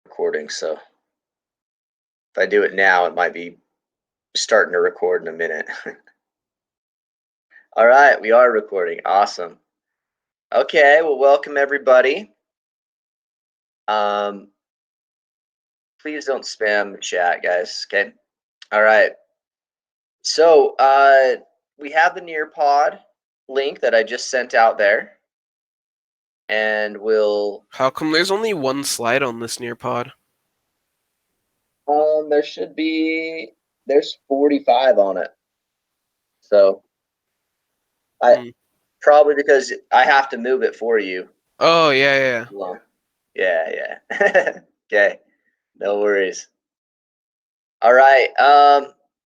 recording, so if I do it now, it might be starting to record in a minute. All right, we are recording. Awesome. Okay, well, welcome everybody. Please don't spam the chat, guys. Okay. All right. So we have the Nearpod link that I just sent out there, and we'll. How come there's only one slide on this Nearpod? There should be. There's 45 on it. So probably because I have to move it for you. Oh yeah. Yeah. Okay. No worries. All right.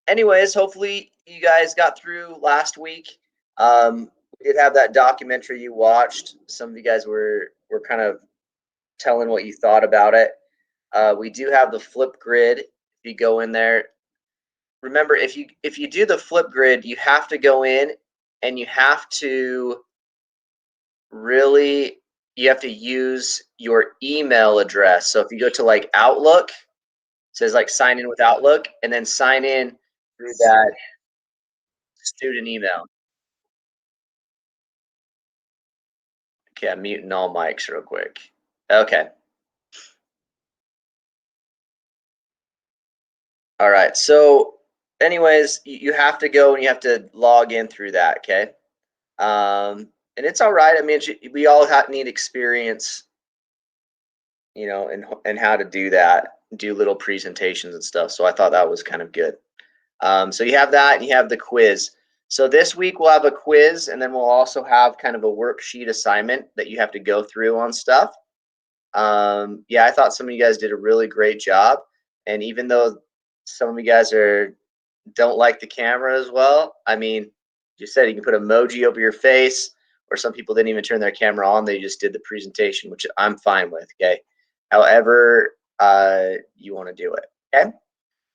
Anyways, hopefully you guys got through last week. We did have that documentary you watched. Some of you guys were kind of telling what you thought about it. We do have the flip grid. If you go in there, remember if you do the flip grid, you have to go in and you have to use your email address. So if you go to like Outlook, it says like sign in with Outlook, and then sign in through that student email. Okay, I'm muting all mics real quick. Okay. All right. So anyways, you have to go and you have to log in through that. Okay. And it's all right. I mean, we all need experience, and how to do that, do little presentations and stuff. So I thought that was kind of good. So you have that and you have the quiz. So this week we'll have a quiz, and then we'll also have kind of a worksheet assignment that you have to go through on stuff. Yeah, I thought some of you guys did a really great job. And even though some of you guys don't like the camera as well, I mean, you said you can put emoji over your face, or some people didn't even turn their camera on. They just did the presentation, which I'm fine with. Okay. However, you want to do it. Okay.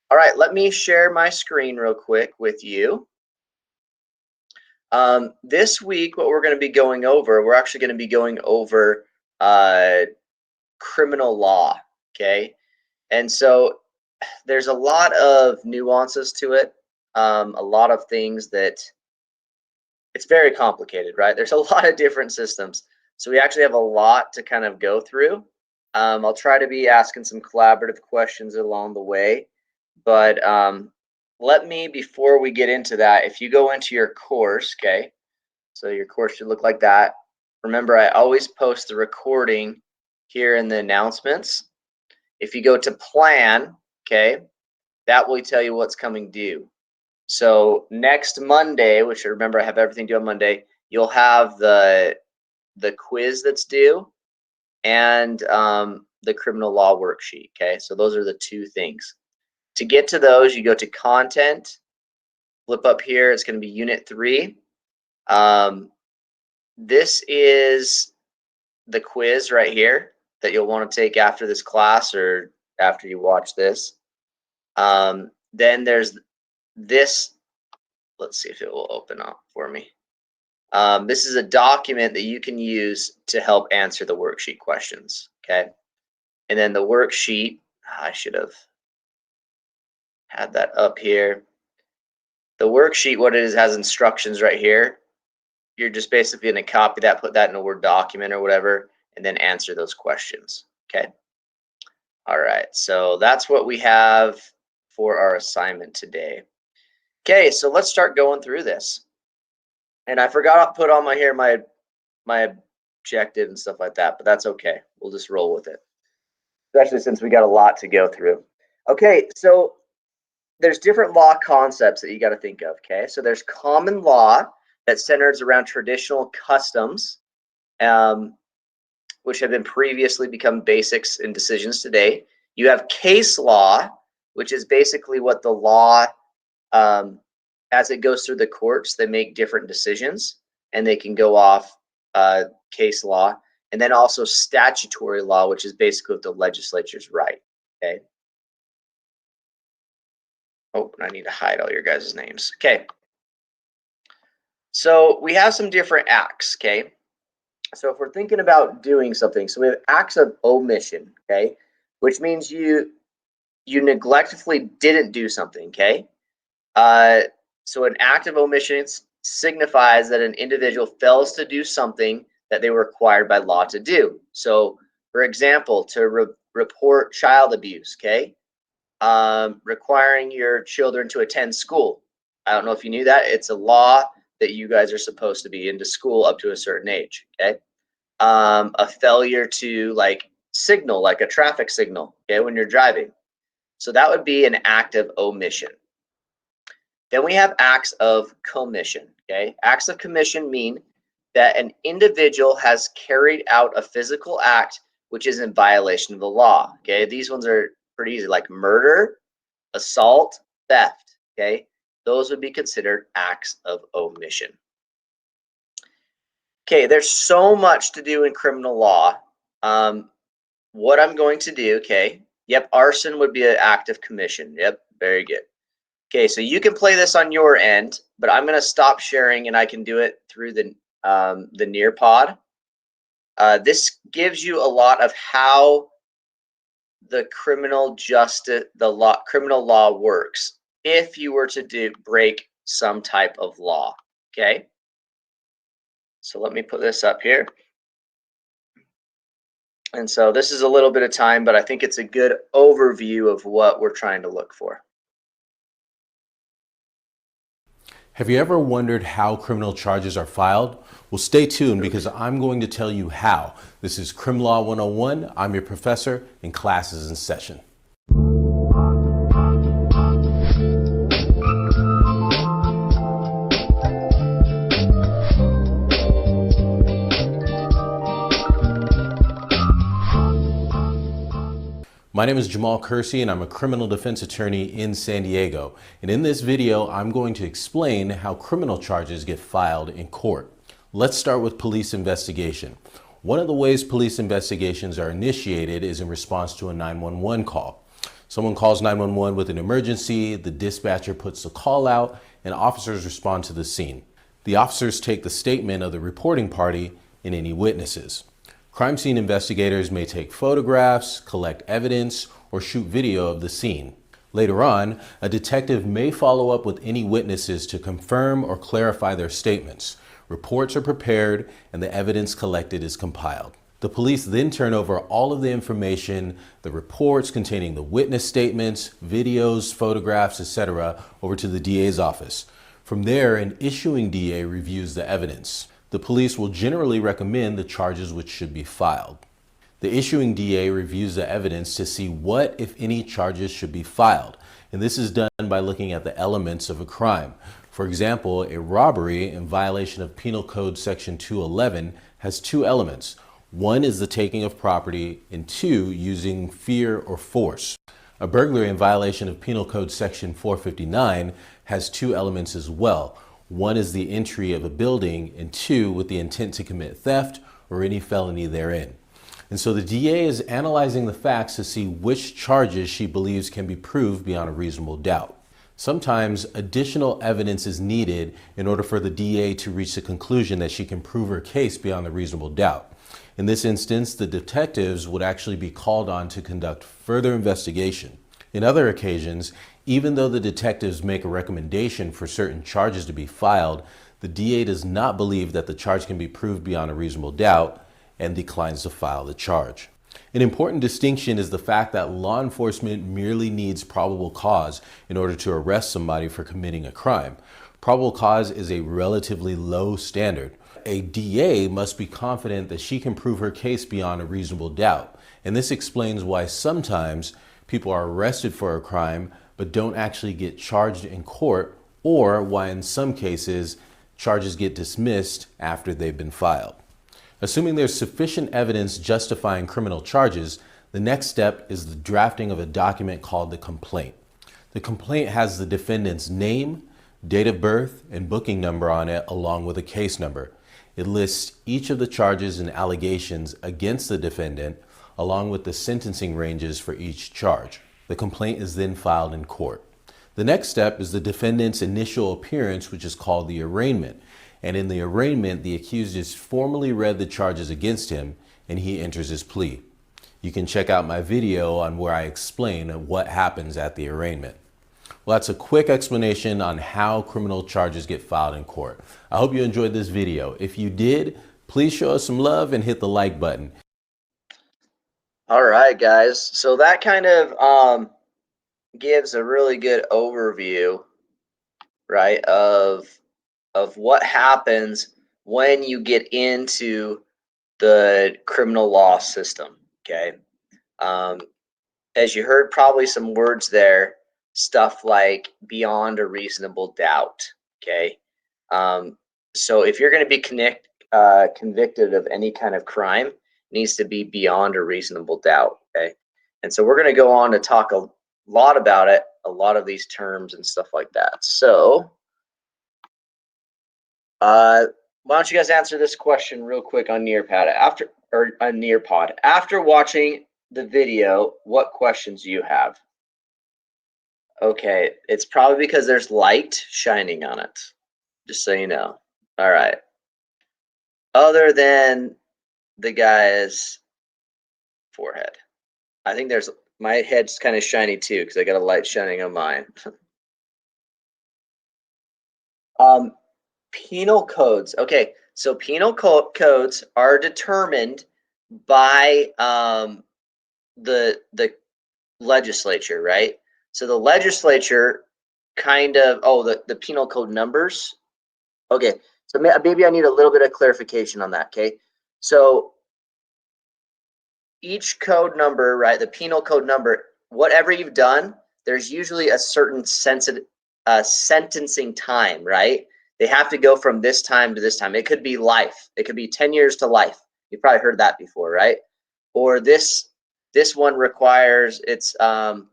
All right. Let me share my screen real quick with you. This week, what we're going to be going over, we're actually going to be going over criminal law. Okay. And so there's a lot of nuances to it, a lot of things that it's very complicated, right? There's a lot of different systems. So we actually have a lot to kind of go through. I'll try to be asking some collaborative questions along the way. But let me, before we get into that, if you go into your course, okay, so your course should look like that. Remember, I always post the recording here in the announcements. If you go to plan, okay, that will tell you what's coming due. So next Monday, which remember I have everything due on Monday, you'll have the quiz that's due and the criminal law worksheet. Okay, so those are the two things. To get to those, you go to content, flip up here. It's going to be Unit 3. This is the quiz right here that you'll want to take after this class or after you watch this. Then there's this. Let's see if it will open up for me. This is a document that you can use to help answer the worksheet questions. Okay. And then the worksheet, I should have had that up here. The worksheet, what it is, has instructions right here. You're just basically going to copy that, put that in a Word document or whatever, and then answer those questions. Okay. All right. So that's what we have for our assignment today. Okay. So let's start going through this. And I forgot to put on my objective and stuff like that, but that's okay. We'll just roll with it, especially since we got a lot to go through. Okay, so there's different law concepts that you got to think of. Okay, so there's common law that centers around traditional customs, which have been previously become basics in decisions today. You have case law, which is basically what the law, as it goes through the courts, they make different decisions and they can go off case law. And then also statutory law, which is basically what the legislature's right. Okay. Oh, I need to hide all your guys' names. Okay. So we have some different acts. Okay. So if we're thinking about doing something, so we have acts of omission. Okay. which means you neglectfully didn't do something, okay? So an act of omission signifies that an individual fails to do something that they were required by law to do. So, for example, to report child abuse, okay? Requiring your children to attend school. I don't know if you knew that. It's a law that you guys are supposed to be into school up to a certain age, okay? A failure to signal, like a traffic signal, okay, when you're driving. So that would be an act of omission. Then we have acts of commission, okay? Acts of commission mean that an individual has carried out a physical act which is in violation of the law, okay? These ones are pretty easy, like murder, assault, theft, okay? Those would be considered acts of omission. Okay, there's so much to do in criminal law. What I'm going to do, okay, yep, arson would be an act of commission. Yep, very good. Okay, so you can play this on your end, but I'm going to stop sharing and I can do it through the Nearpod. This gives you a lot of how the criminal law works if you were to break some type of law. Okay, so let me put this up here. And so this is a little bit of time, but I think it's a good overview of what we're trying to look for. Have you ever wondered how criminal charges are filed? Well, stay tuned because I'm going to tell you how. This is Crim Law 101. I'm your professor and class is in session. My name is Jamal Kersey and I'm a criminal defense attorney in San Diego. And in this video, I'm going to explain how criminal charges get filed in court. Let's start with police investigation. One of the ways police investigations are initiated is in response to a 911 call. Someone calls 911 with an emergency, the dispatcher puts the call out, and officers respond to the scene. The officers take the statement of the reporting party and any witnesses. Crime scene investigators may take photographs, collect evidence, or shoot video of the scene. Later on, a detective may follow up with any witnesses to confirm or clarify their statements. Reports are prepared and the evidence collected is compiled. The police then turn over all of the information, the reports containing the witness statements, videos, photographs, etc., over to the DA's office. From there, an issuing DA reviews the evidence. The police will generally recommend the charges which should be filed. The issuing DA reviews the evidence to see what, if any, charges should be filed. And this is done by looking at the elements of a crime. For example, a robbery in violation of Penal Code Section 211 has two elements. One is the taking of property, and two, using fear or force. A burglary in violation of Penal Code Section 459 has two elements as well. One is the entry of a building, and two, with the intent to commit theft or any felony therein. And so the DA is analyzing the facts to see which charges she believes can be proved beyond a reasonable doubt. Sometimes additional evidence is needed in order for the DA to reach the conclusion that she can prove her case beyond a reasonable doubt. In this instance, the detectives would actually be called on to conduct further investigation. In other occasions, even though the detectives make a recommendation for certain charges to be filed, the DA does not believe that the charge can be proved beyond a reasonable doubt and declines to file the charge. An important distinction is the fact that law enforcement merely needs probable cause in order to arrest somebody for committing a crime. Probable cause is a relatively low standard. A DA must be confident that she can prove her case beyond a reasonable doubt. And this explains why sometimes people are arrested for a crime but don't actually get charged in court, or why in some cases charges get dismissed after they've been filed. Assuming there's sufficient evidence justifying criminal charges, the next step is the drafting of a document called the complaint. The complaint has the defendant's name, date of birth, and booking number on it, along with a case number. It lists each of the charges and allegations against the defendant, along with the sentencing ranges for each charge. The complaint is then filed in court. The next step is the defendant's initial appearance, which is called the arraignment. And in the arraignment, the accused is formally read the charges against him and he enters his plea. You can check out my video on where I explain what happens at the arraignment. Well, that's a quick explanation on how criminal charges get filed in court. I hope you enjoyed this video. If you did, please show us some love and hit the like button. All right, guys. So that kind of gives a really good overview, right, of what happens when you get into the criminal law system. Okay. As you heard, probably some words there, stuff like beyond a reasonable doubt. Okay. So if you're going to be convicted of any kind of crime, it needs to be beyond a reasonable doubt. Okay. And so we're going to go on to talk a lot about it, a lot of these terms and stuff like that. So why don't you guys answer this question real quick on Nearpod after watching the video? What questions do you have? Okay, it's probably because there's light shining on it, just so you know. All right. Other than the guy's forehead, I think there's, my head's kind of shiny too because I got a light shining on mine. Penal codes. Okay, so penal codes are determined by the legislature, right? So the legislature kind of, the penal code numbers. Okay, so maybe I need a little bit of clarification on that. Okay, so each code number, right, the penal code number, whatever you've done, there's usually a certain sentencing time, right? They have to go from this time to this time. It could be life. It could be 10 years to life. You've probably heard that before, right? Or this one requires, it's 5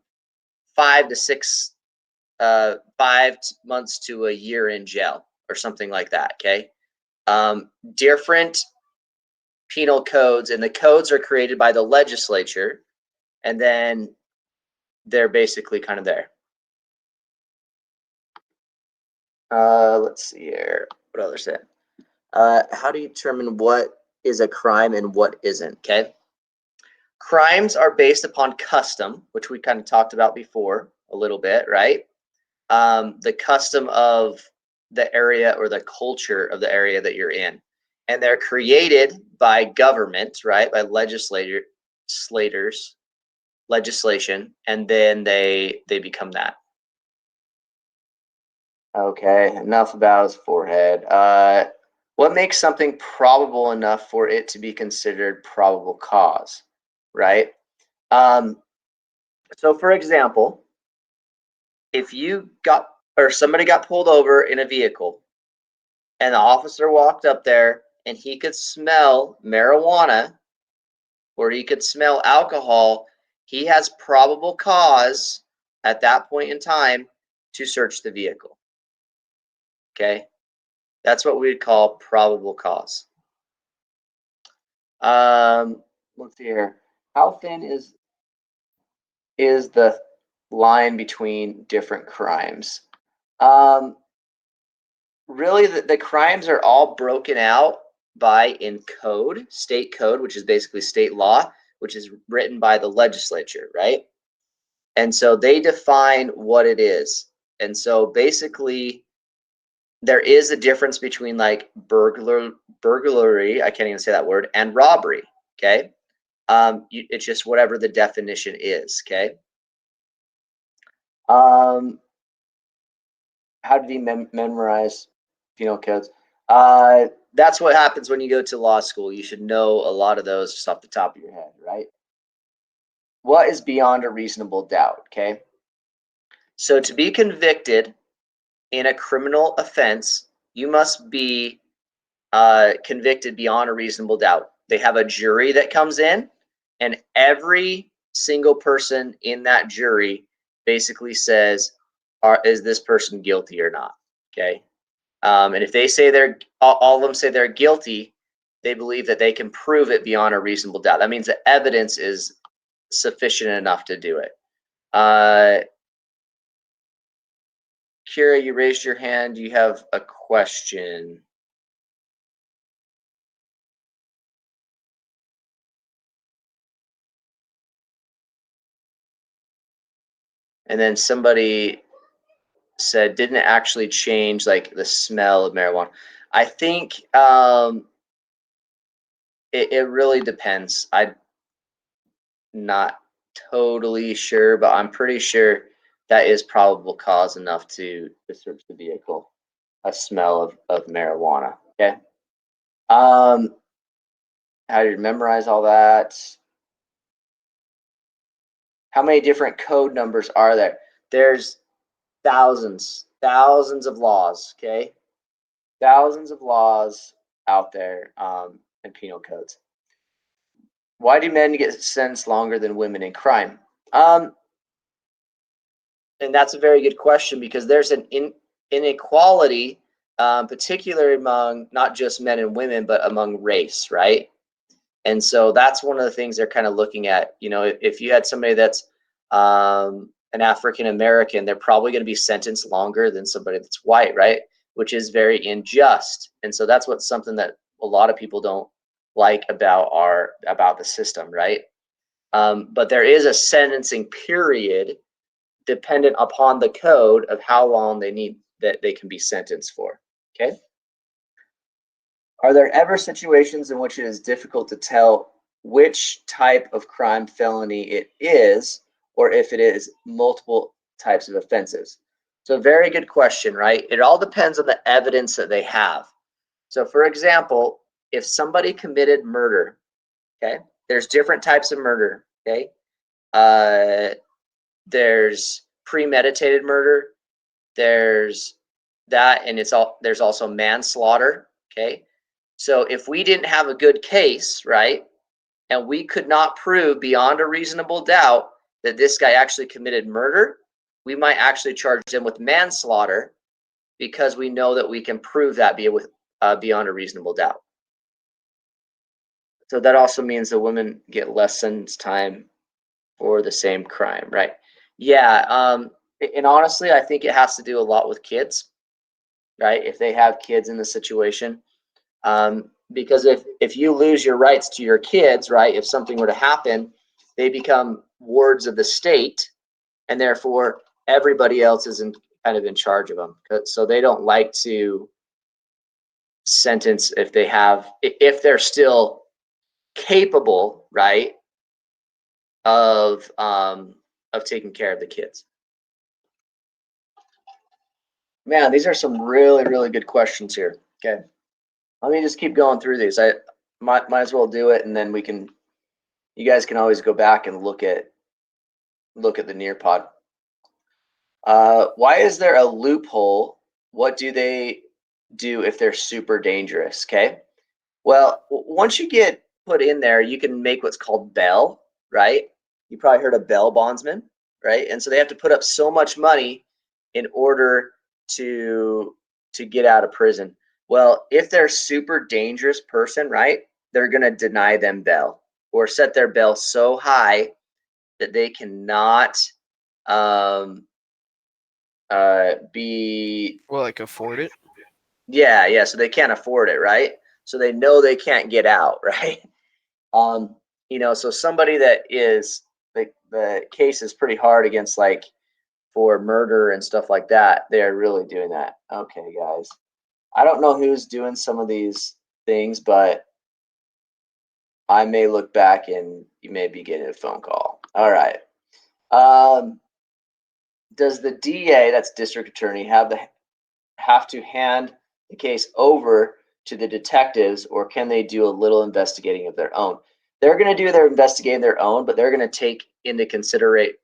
months to a year in jail or something like that. Okay. Different penal codes, and the codes are created by the legislature, and then they're basically kind of there. Let's see here. What others say? How do you determine what is a crime and what isn't? Okay. Crimes are based upon custom, which we kind of talked about before a little bit, right? The custom of the area or the culture of the area that you're in. And they're created by government, right? By legislation, and then they become that. Okay, enough about his forehead. What makes something probable enough for it to be considered probable cause, right? So for example, if you got, or somebody got pulled over in a vehicle and the officer walked up there and he could smell marijuana or he could smell alcohol, he has probable cause at that point in time to search the vehicle. Okay, that's what we'd call probable cause. Let's see here. How thin is the line between different crimes? Really, the crimes are all broken out by state code, which is basically state law, which is written by the legislature, right? And so they define what it is. And so basically, there is a difference between like burglary, I can't even say that word, and robbery. Okay. It's just whatever the definition is. Okay. How did he memorize penal codes? That's what happens when you go to law school. You should know a lot of those just off the top of your head, right? What is beyond a reasonable doubt? Okay. So to be convicted in a criminal offense, you must be convicted beyond a reasonable doubt. They have a jury that comes in, and every single person in that jury basically says, is this person guilty or not? Okay. And if they say all of them say they're guilty, they believe that they can prove it beyond a reasonable doubt. That means the evidence is sufficient enough to do it. Kira, you raised your hand. You have a question. And then somebody said didn't actually change like the smell of marijuana. I think it really depends. I'm not totally sure, but I'm pretty sure that is probable cause enough to search the vehicle. A smell of marijuana. Okay. How did you memorize all that? How many different code numbers are there? There's thousands of laws. Okay. Thousands of laws out there in penal codes. Why do men get sentenced longer than women in crime? And that's a very good question, because there's an inequality, particularly among not just men and women, but among race, right? And so that's one of the things they're kind of looking at. You know, if you had somebody that's an African American, they're probably going to be sentenced longer than somebody that's white, right? Which is very unjust. And so that's what's something that a lot of people don't like about the system, right? But there is a sentencing period dependent upon the code of how long they need that they can be sentenced for. Okay. Are there ever situations in which it is difficult to tell which type of crime felony it is, or if it is multiple types of offenses? So very good question, right? It all depends on the evidence that they have. So for example, if somebody committed murder, okay, there's different types of murder, okay? There's premeditated murder, there's that, and there's also manslaughter, okay? So if we didn't have a good case, right, and we could not prove beyond a reasonable doubt that this guy actually committed murder, we might actually charge them with manslaughter, because we know that we can prove that beyond a reasonable doubt. So that also means that women get less sentence time for the same crime, right? Yeah, and honestly, I think it has to do a lot with kids, right? If they have kids in the situation, because if you lose your rights to your kids, right? If something were to happen, they become wards of the state, and therefore everybody else is kind of in charge of them. So they don't like to sentence if they're still capable, right, of taking care of the kids. Man, these are some really, really good questions here. Okay, let me just keep going through these. I might as well do it, and then you guys can always go back and look at the Nearpod. Why is there a loophole? What do they do if they're super dangerous? Okay, well, once you get put in there, you can make what's called bail, right? You probably heard of bail bondsmen, right? And so they have to put up so much money in order to get out of prison. Well, if they're a super dangerous person, right, they're going to deny them bail, or set their bail so high that they cannot be afford it. Yeah, so they can't afford it, right? So they know they can't get out, right? So somebody that is the case is pretty hard against, like for murder and stuff like that, they're really doing that. Okay, guys, I don't know who's doing some of these things, but I may look back and you may be getting a phone call. All right. Does the DA, that's district attorney, have to hand the case over to the detectives, or can they do a little investigating of their own? They're going to do their investigating their own, but they're going to take into consideration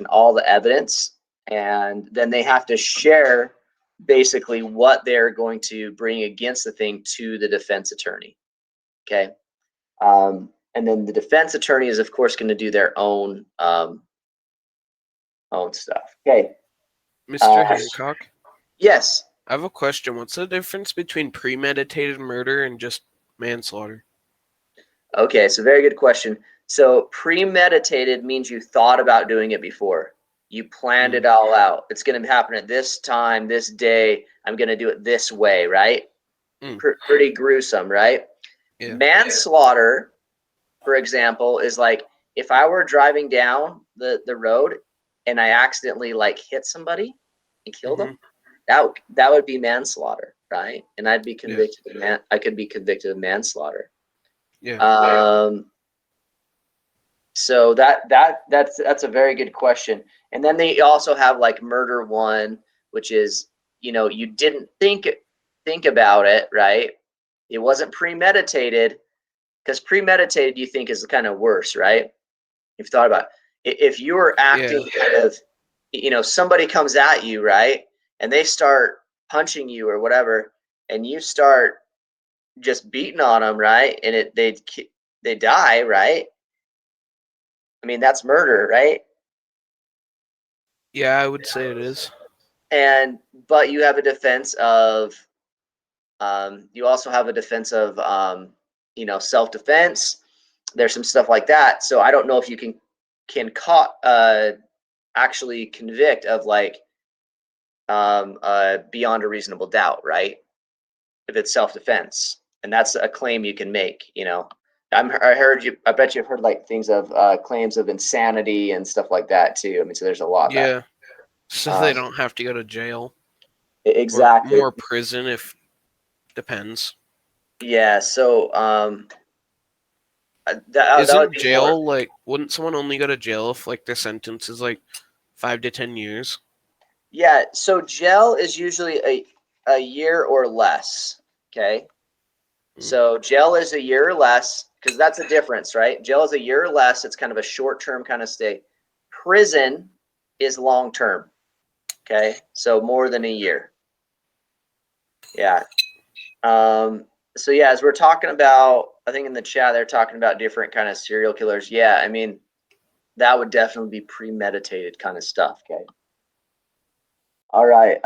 all the evidence, and then they have to share basically what they're going to bring against the thing to the defense attorney. Okay. And then the defense attorney is, of course, going to do their own stuff. Okay. Mr. Hancock, Yes. I have a question. What's the difference between premeditated murder and just manslaughter? Okay, so very good question. So premeditated means you thought about doing it before. You planned it all out. It's going to happen at this time, this day. I'm going to do it this way, right? Pretty gruesome, right? Yeah. Manslaughter, for example, is like if I were driving down the road and I accidentally like hit somebody and killed them, that would be manslaughter, right? And I'd be convicted of I could be convicted of manslaughter. Yeah. So that's a very good question. And then they also have like murder one, which is, you know, you didn't think about it, right? It wasn't premeditated, because premeditated you think is kind of worse, right? You've thought about it. If you were acting kind of, you know, somebody comes at you, right, and they start punching you or whatever, and you start just beating on them, right, and they die, right? I mean, that's murder, right? Yeah, I would say it is. And but you have a defense of, you also have a defense of, you know, self-defense. There's some stuff like that. So I don't know if you can actually convict of like, beyond a reasonable doubt, right? If it's self-defense, and that's a claim you can make. You know, I bet you've heard like things of claims of insanity and stuff like that too. I mean, so there's a lot of that. Yeah. So they don't have to go to jail. Exactly. Or more prison, if depends. Yeah. So that would Isn't be jail more. like? Wouldn't someone only go to jail if like their sentence is like 5 to 10 years? Yeah. So jail is usually a year or less. Okay. So jail is a year or less, because that's a difference, right? Jail is a year or less. It's kind of a short-term kind of stay. Prison is long-term. Okay. So more than a year. Yeah. So yeah, as we're talking about, I think in the chat they're talking about different kind of serial killers. Yeah, I mean, that would definitely be premeditated kind of stuff. Okay. All right.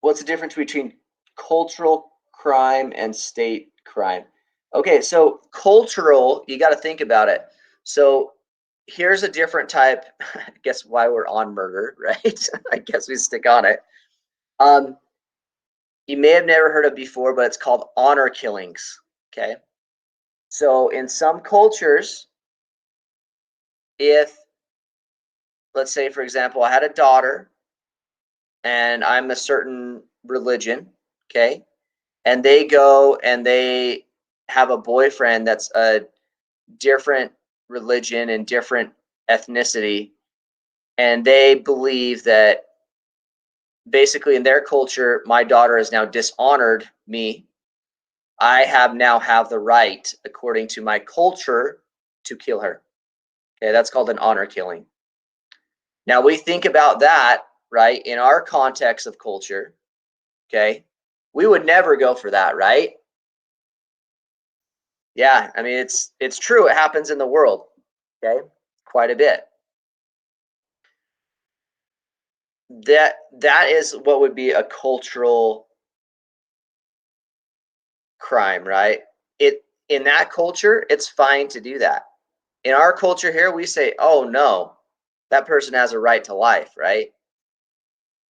What's the difference between cultural crime and state crime? Okay, so cultural, you got to think about it. So here's a different type. I guess why we're on murder, right? I guess we stick on it. You may have never heard of before, but it's called honor killings. Okay. So in some cultures, if, let's say, for example, I had a daughter and I'm a certain religion, okay, and they go and they have a boyfriend that's a different religion and different ethnicity, and they believe that basically in their culture my daughter has now dishonored me, I now have the right, according to my culture, to kill her. Okay, that's called an honor killing. Now we think about that, right, in our context of culture. Okay, we would never go for that, right? Yeah, I mean, it's true. It happens in the world, okay, quite a bit. That is what would be a cultural crime, right? It in that culture, it's fine to do that. In our culture here, we say, "Oh no, that person has a right to life," right?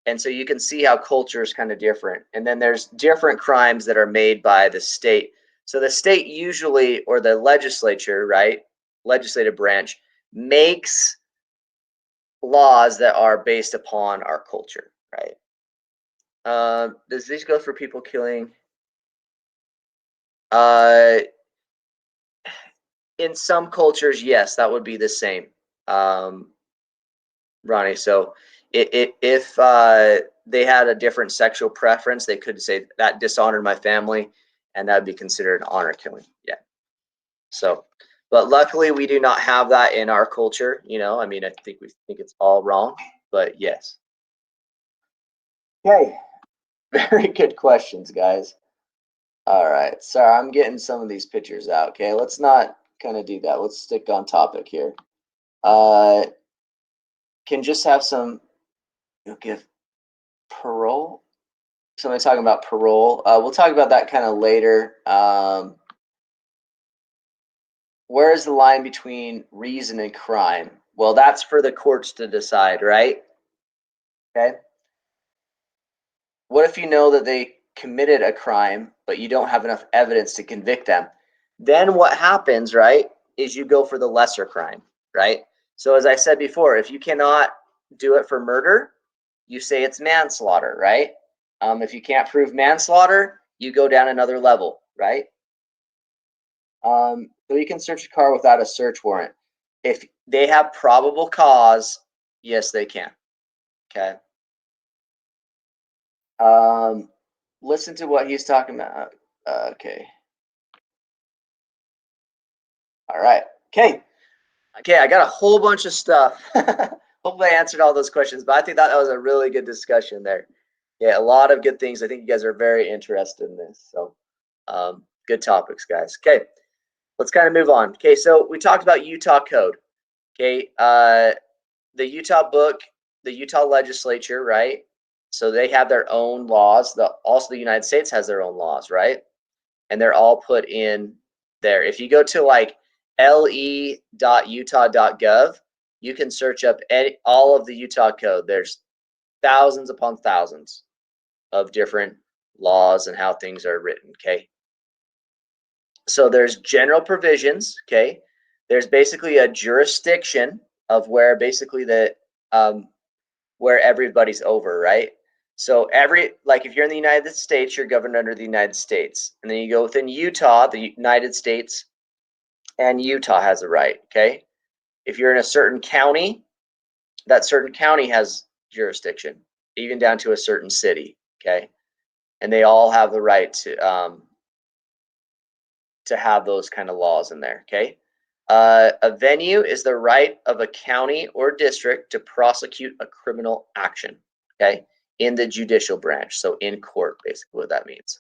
And so you can see how culture is kind of different. And then there's different crimes that are made by the state. So the state usually, or the legislature, right, legislative branch, makes laws that are based upon our culture, right? Does this go for people killing? Uh, in some cultures, yes, that would be the same, Ronnie. So if they had a different sexual preference, they could say that dishonored my family, and that would be considered an honor killing. Yeah. So, but luckily we do not have that in our culture. You know, I mean, I think we think it's all wrong, but yes. Okay. Very good questions, guys. All right. Sorry, I'm getting some of these pictures out. Okay, let's not kind of do that. Let's stick on topic here. Can just have some, you'll give parole. Somebody talking about parole. We'll talk about that kind of later. Where is the line between reason and crime? Well, that's for the courts to decide, right? Okay. What if you know that they committed a crime, but you don't have enough evidence to convict them? Then what happens, right? is you go for the lesser crime, right? So as I said before, if you cannot do it for murder, you say it's manslaughter, right? If you can't prove manslaughter, you go down another level, right? So you can search a car without a search warrant. If they have probable cause, yes, they can. Okay. Listen to what he's talking about. Okay. All right. Okay. Okay, I got a whole bunch of stuff. Hopefully I answered all those questions, but I think that was a really good discussion there. Yeah, a lot of good things. I think you guys are very interested in this. So good topics, guys. Okay, let's kind of move on. Okay, so we talked about Utah code. Okay, the Utah book, the Utah legislature, right? So they have their own laws. Also the United States has their own laws, right? And they're all put in there. If you go to like le.utah.gov, you can search up all of the Utah code. There's thousands upon thousands of different laws and how things are written, okay? So there's general provisions, okay? There's basically a jurisdiction of where basically where everybody's over, right? So like if you're in the United States, you're governed under the United States. And then you go within Utah, the United States, and Utah has a right, okay? If you're in a certain county, that certain county has jurisdiction, even down to a certain city, okay? And they all have the right to have those kind of laws in there, okay? A venue is the right of a county or district to prosecute a criminal action, okay? In the judicial branch, so in court, basically what that means.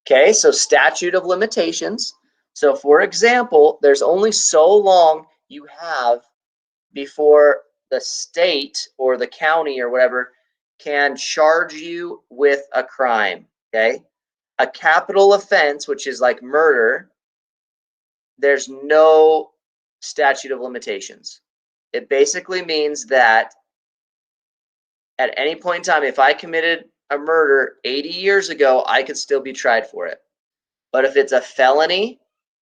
Okay, so statute of limitations. So for example, there's only so long you have before the state or the county or whatever can charge you with a crime, okay? A capital offense, which is like murder, there's no statute of limitations. It basically means that at any point in time, if I committed a murder 80 years ago, I could still be tried for it. But if it's a felony,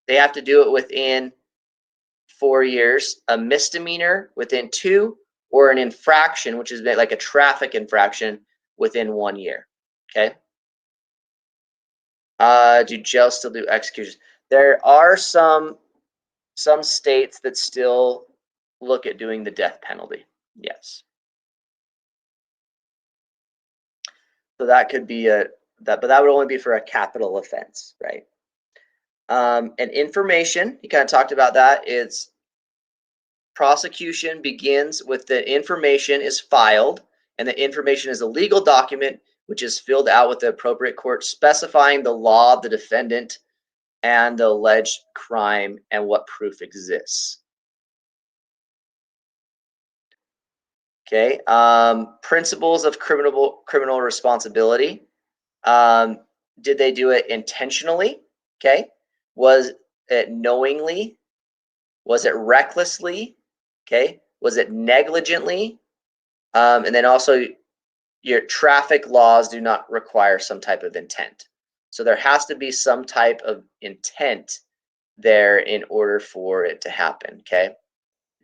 they have to do it within 4 years, a misdemeanor within 2, or an infraction, which is like a traffic infraction, within 1 year. Okay. Do jails still do executions? There are some states that still look at doing the death penalty. Yes. So that could be but that would only be for a capital offense, right? And information, you kind of talked about that. It's prosecution begins with the information is filed, and the information is a legal document which is filled out with the appropriate court specifying the law of the defendant and the alleged crime and what proof exists. Okay, principles of criminal responsibility. Did they do it intentionally? Okay, was it knowingly? Was it recklessly? Okay, was it negligently? And then also, your traffic laws do not require some type of intent. So there has to be some type of intent there in order for it to happen. Okay,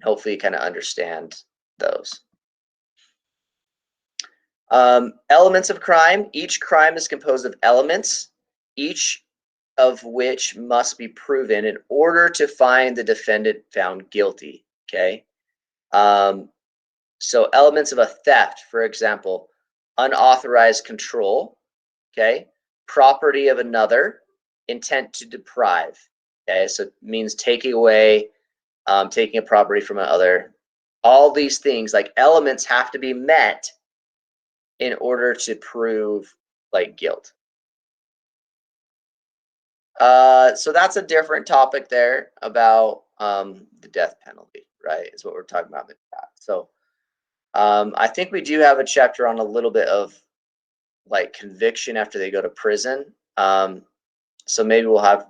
hopefully you kind of understand those. Elements of crime. Each crime is composed of elements, each of which must be proven in order to find the defendant found guilty. Okay. So elements of a theft, for example, unauthorized control, okay, property of another, intent to deprive. Okay, so it means taking away, taking a property from another. All these things, like elements, have to be met in order to prove like guilt. So that's a different topic there about the death penalty, right? Is what we're talking about with that. So I think we do have a chapter on a little bit of like conviction after they go to prison. So maybe we'll have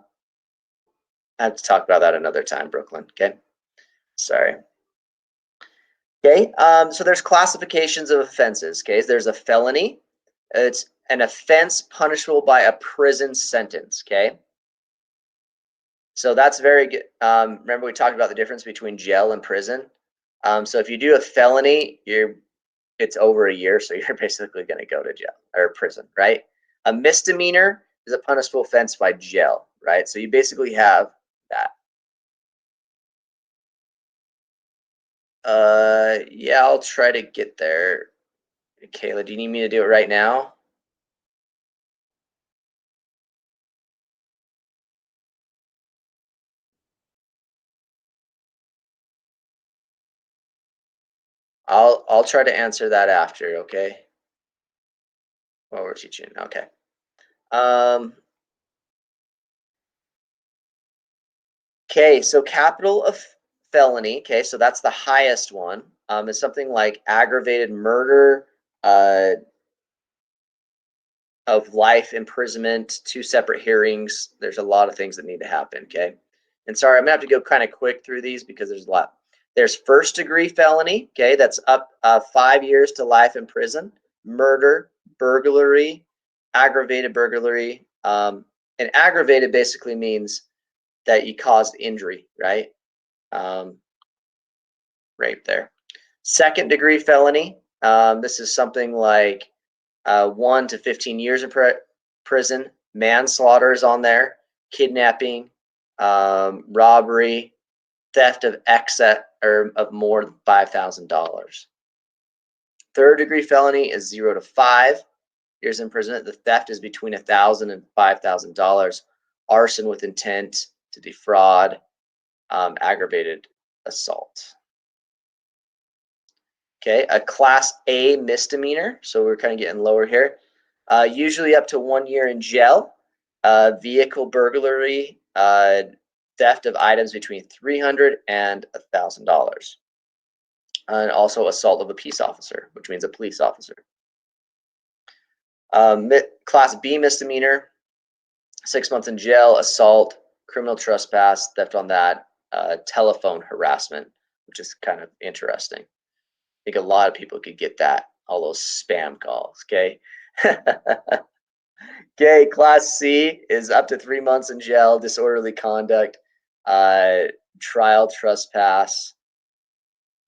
to talk about that another time, Brooklyn. Okay. Sorry. Okay. So there's classifications of offenses. Okay. There's a felony. It's an offense punishable by a prison sentence. Okay. So that's very good. Remember we talked about the difference between jail and prison. So if you do a felony, it's over a year, so you're basically going to go to jail or prison, right? A misdemeanor is a punishable offense by jail, right? So you basically have that. Yeah, I'll try to get there. Kayla, do you need me to do it right now? I'll try to answer that after, okay? While we're teaching, okay. Okay, so capital of felony, okay, so that's the highest one, is something like aggravated murder, of life imprisonment, 2 separate hearings. There's a lot of things that need to happen, okay? And sorry, I'm gonna have to go kind of quick through these because there's a lot. There's first degree felony, okay, that's up 5 years to life in prison, murder, burglary, aggravated burglary. And aggravated basically means that you caused injury, right? Right there. Second degree felony, this is something like 1 to 15 years in prison. Manslaughter is on there. Kidnapping, robbery, theft of excess or of more than $5,000. Third degree felony is 0 to 5 years in prison. The theft is between $1,000 and $5,000. Arson with intent to defraud, aggravated assault. Okay, a class A misdemeanor. So we're kind of getting lower here. Usually up to 1 year in jail. Vehicle burglary, theft of items between $300 and $1,000. And also assault of a peace officer, which means a police officer. Class B misdemeanor, 6 months in jail, assault, criminal trespass, theft on that, telephone harassment, which is kind of interesting. I think a lot of people could get that, all those spam calls, okay? Okay, Class C is up to 3 months in jail, disorderly conduct, trial trespass,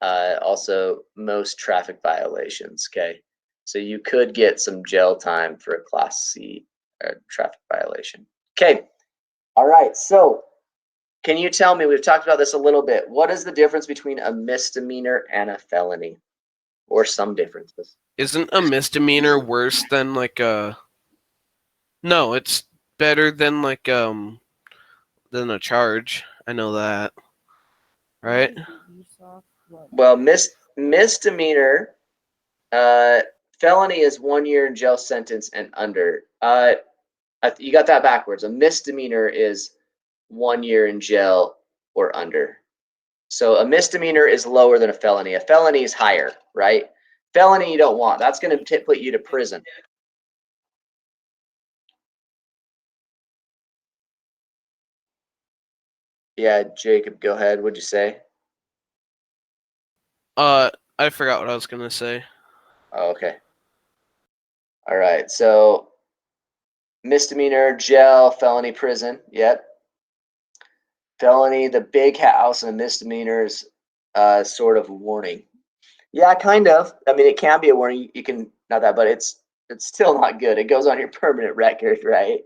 also most traffic violations, okay? So you could get some jail time for a Class C traffic violation. Okay, all right, so can you tell me, we've talked about this a little bit, what is the difference between a misdemeanor and a felony? Or some differences? Isn't a misdemeanor worse than like a... No, it's better than like than a charge. I know that. Right? Well, misdemeanor, felony is 1 year in jail sentence and under. You got that backwards. A misdemeanor is 1 year in jail or under. So a misdemeanor is lower than a felony. A felony is higher, right? Felony you don't want. That's going to put you to prison. Yeah, Jacob, go ahead. What'd you say? I forgot what I was gonna say. Oh, okay. All right. So misdemeanor, jail, felony, prison. Yep. Felony, the big house, and a misdemeanor is sort of a warning. Yeah, kind of. I mean, it can be a warning. You can not that, but it's still not good. It goes on your permanent record, right?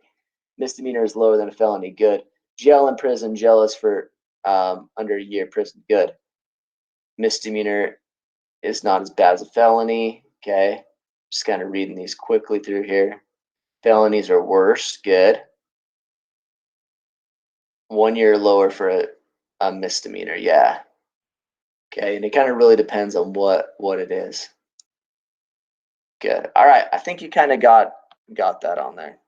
Misdemeanor is lower than a felony. Good. Jail and prison. Jail is for under a year. Prison. Good. Misdemeanor is not as bad as a felony. Okay. Just kind of reading these quickly through here. Felonies are worse. Good. 1 year lower for a misdemeanor. Yeah. Okay, and it kind of really depends on what it is. Good. All right, I think you kind of got that on there.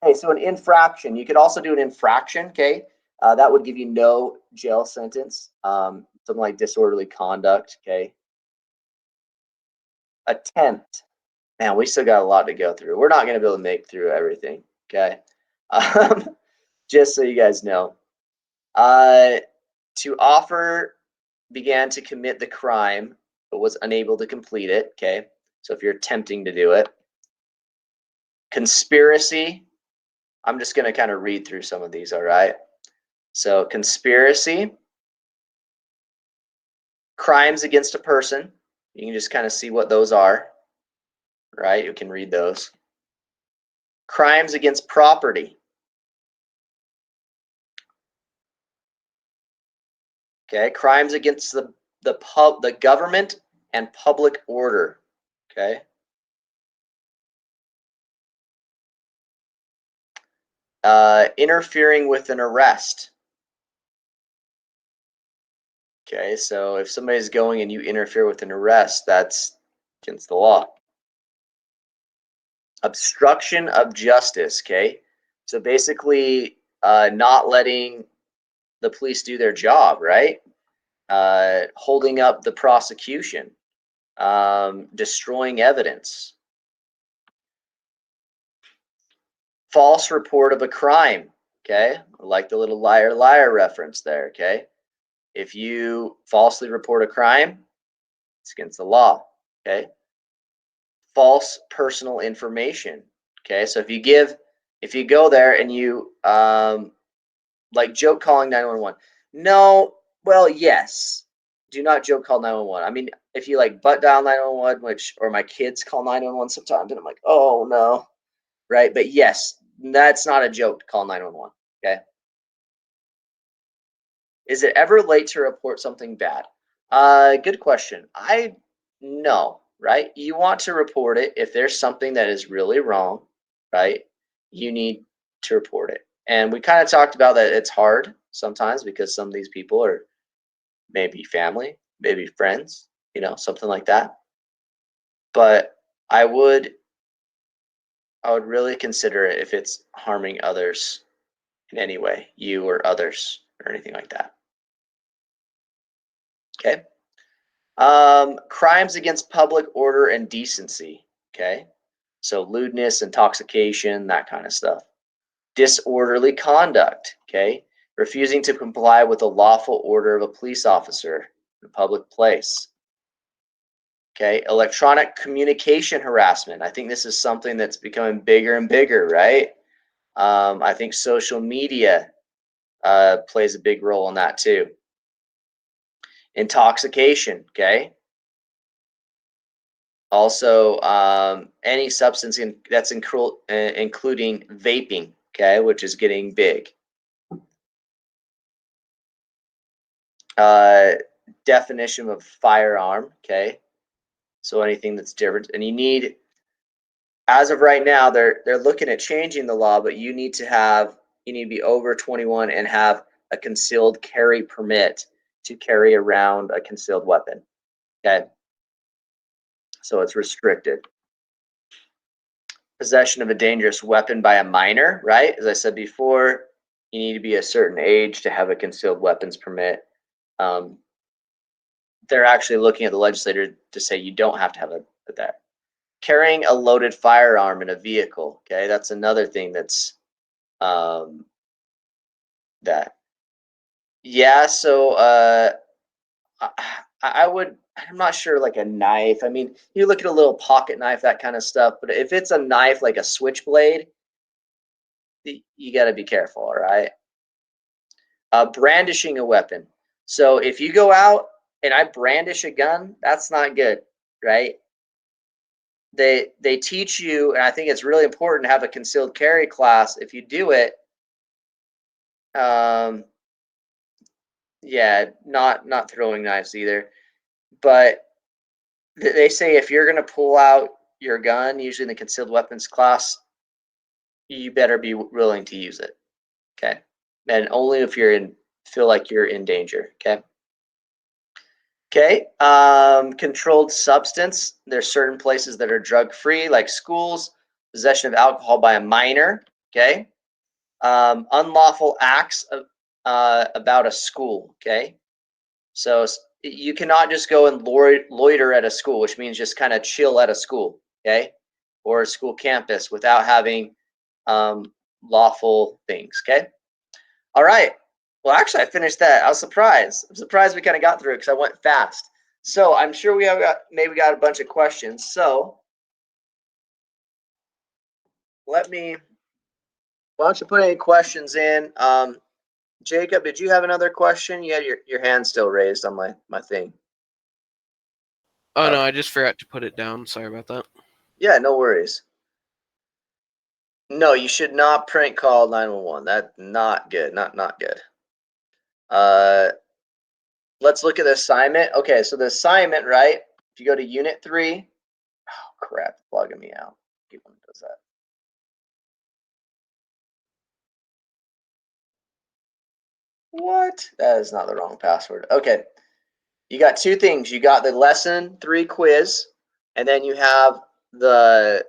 Okay, so an infraction. You could also do an infraction. Okay, that would give you no jail sentence. Something like disorderly conduct. Okay. Attempt. Man, we still got a lot to go through. We're not going to be able to make through everything. Okay. Just so you guys know. To offer, began to commit the crime, but was unable to complete it. Okay. So if you're attempting to do it. Conspiracy, I'm just going to kind of read through some of these, all right? So conspiracy, crimes against a person. You can just kind of see what those are, right? You can read those. Crimes against property. Okay, crimes against the government and public order. Okay. Interfering with an arrest. Okay, so if somebody's going and you interfere with an arrest, that's against the law. Obstruction of justice. Okay, so basically not letting the police do their job, right? Holding up the prosecution, destroying evidence. False report of a crime. Okay, like the little liar liar reference there. Okay, if you falsely report a crime, it's against the law. Okay, false personal information. Okay, so if you go there and you like joke calling 911. No, well, yes. Do not joke call 911. I mean, if you like butt dial 911, or my kids call 911 sometimes, and I'm like, oh no, right? But yes, that's not a joke to call 911. Okay. Is it ever late to report something bad? Good question. No, right? You want to report it if there's something that is really wrong, right? You need to report it. And we kind of talked about that it's hard sometimes because some of these people are maybe family, maybe friends, something like that. But I would really consider it if it's harming others in any way, you or others or anything like that. Okay. Crimes against public order and decency. Okay. So lewdness, intoxication, that kind of stuff. Disorderly conduct. Okay. Refusing to comply with a lawful order of a police officer in a public place. Okay. Electronic communication harassment. I think this is something that's becoming bigger and bigger, right? I think social media plays a big role in that too. Intoxication. Okay. Also, any substance that's including vaping, okay, which is getting big. Definition of firearm, okay. So anything that's different, and you need, as of right now, they're looking at changing the law, but you need to be over 21 and have a concealed carry permit to carry around a concealed weapon, okay. So it's restricted. Possession of a dangerous weapon by a minor, right? As I said before, you need to be a certain age to have a concealed weapons permit. They're actually looking at the legislator to say you don't have to have that. Carrying a loaded firearm in a vehicle, okay? That's another thing that's that. Yeah, so I'm not sure, like a knife. I mean, you look at a little pocket knife, that kind of stuff, but if it's a knife like a switchblade, you got to be careful, all right? Brandishing a weapon. So if you go out and I brandish a gun, that's not good, right? They teach you, and I think it's really important to have a concealed carry class. If you do it, yeah, not throwing knives either. But they say if you're going to pull out your gun, usually in the concealed weapons class, you better be willing to use it, okay? And only if feel like you're in danger, okay? Okay, controlled substance. There's certain places that are drug-free, like schools. Possession of alcohol by a minor, okay? Unlawful acts about a school, okay? So you cannot just go and loiter at a school, which means just kind of chill at a school, okay? Or a school campus without having lawful things, okay? All right. Well, actually, I finished that. I was surprised. I'm surprised we kind of got through it because I went fast. So I'm sure we have maybe got a bunch of questions. So let me Why don't you put any questions in? Jacob, did you have another question? You had your hand still raised on my thing. Oh no, Okay. I just forgot to put it down. Sorry about that. Yeah, no worries. No, you should not prank call 911. That's not good. Not good. Let's look at the assignment. Okay, so the assignment, right? If you go to Unit 3, oh crap, it's logging me out. Keep on does that. What? That is not the wrong password. Okay. You got two things. You got the lesson 3 quiz, and then you have the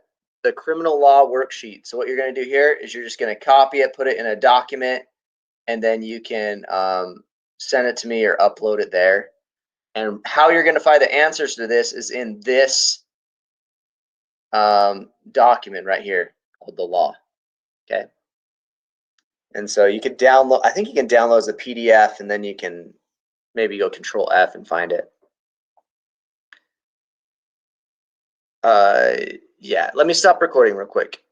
criminal law worksheet. So what you're going to do here is you're just going to copy it, put it in a document, and then you can send it to me or upload it there. And how you're going to find the answers to this is in this document right here called the law. Okay. And so you could download, I think you can download as a PDF, and then you can maybe go Control F and find it. Yeah, let me stop recording real quick.